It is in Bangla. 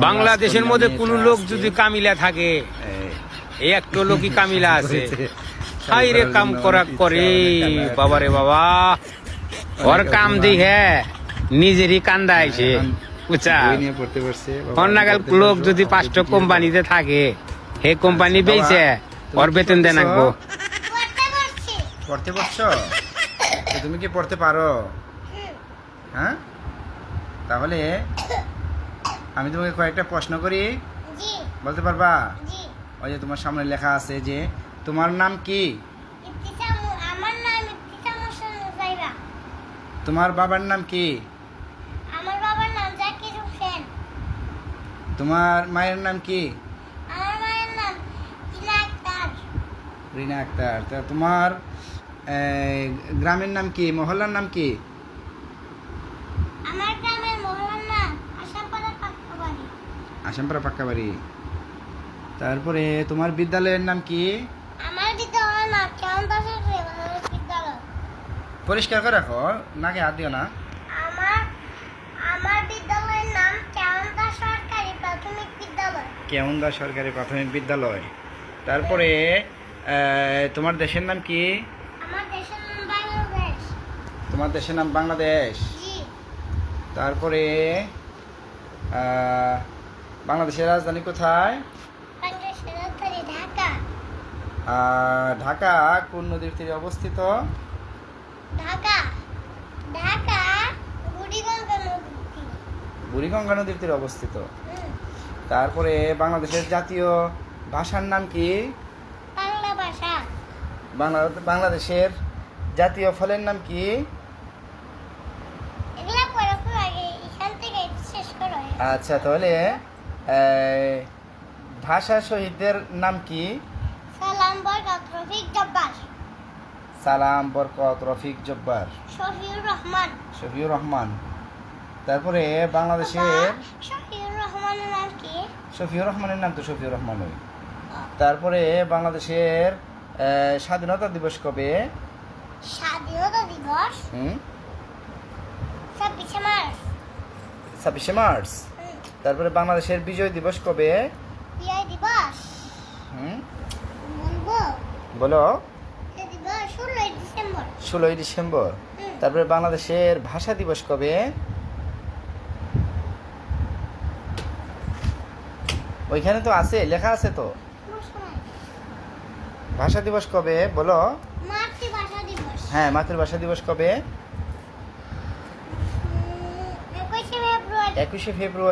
বাংলাদেশের মধ্যে কোন লোক যদি কামিলা থাকে, এই একটা লোকই কামিলা আছে। হাই রে কাম করা করে বাবারে বাবা, ওর কাম দেখে নিজেরই কান্দা আইছে। বুঝছা, অন্যাগাল লোক যদি 5টা কোম্পানিতে থাকে, হে কোম্পানি বেচে ওর বেতন দেন রাখবো। পড়তে পারছো? তুমি কি পড়তে পারো? হ্যাঁ, তাহলে আমি তোমাকে কয়েকটা প্রশ্ন করি, বলতে পারবা? ওই যে তোমার সামনে লেখা আছে যে তোমার নাম কি? তোমার বাবার নাম কি? আমার বাবার নাম জাকির হোসেন। তোমার মায়ের নাম কি? আমার মায়ের নাম রিনা আক্তার। রিনা আক্তার। তা তোমার গ্রামের নাম কি, মহল্লার নাম কি? আমার গ্রামের মহল্লার নাম আসামপাড়া পাক্কাবাড়ি। আসামপাড়া পাক্কাবাড়ি। তারপরে তোমার বিদ্যালয়ের নাম কি? আমার বিদ্যালয়ের নাম কেমন দাসের বিদ্যালয়। পরিষ্কার করে রাখো, নাকে হাত দিও না। আমার বিদ্যালয়ের নাম কেমন দাস সরকারি প্রাথমিক বিদ্যালয়। কেমনদা সরকারি প্রাথমিক বিদ্যালয়। তারপরে তোমার দেশের নাম কি? আমার দেশের নাম বাংলাদেশ। তোমার দেশের নাম বাংলাদেশ। জি। তারপরে বাংলাদেশের রাজধানী কোথায়? বাংলাদেশের রাজধানী ঢাকা। ঢাকা কোন নদীর তীরে অবস্থিত? ঢাকা ঢাকা বুড়িগঙ্গা নদী। বুড়িগঙ্গা নদীর তীরে অবস্থিত। তারপরে বাংলাদেশের জাতীয় ভাষার নাম কি? বাংলা ভাষা। বাংলাদেশের জাতীয় ফলের নাম কি? এগুলা পড়া খুব আগে, এখান থেকে শেষ করো। আচ্ছা, তাহলে ভাষা শহীদদের নাম কি? সালাম বরকত রফিক জব্বার। সালাম বরকত রফিক জব্বার। শফিউর রহমান। শফিউর রহমান। তারপরে বাংলাদেশের শফিউর রহমানের নাম কি? শফিউর রহমানের নাম তো শফিউর রহমান। তারপরে বাংলাদেশের স্বাধীনতা দিবস কবে? স্বাধীনতা দিবস 26শে মার্চ। 26শে মার্চ। তারপরে বাংলাদেশের বিজয় দিবস কবে? বিজয় দিবস বলবো, বলো। এই দিবস 16ই ডিসেম্বর। 16ই ডিসেম্বর। তারপরে বাংলাদেশের ভাষা দিবস কবে? ওইখানে তো আছে, লেখা আছে তো। ভাষা দিবস কবে বলো? মাতৃভাষা দিবস। হ্যাঁ, মাতৃভাষা দিবস কবে? 21শে ফেব্রুয়ারি। 21শে ফেব্রুয়ারি।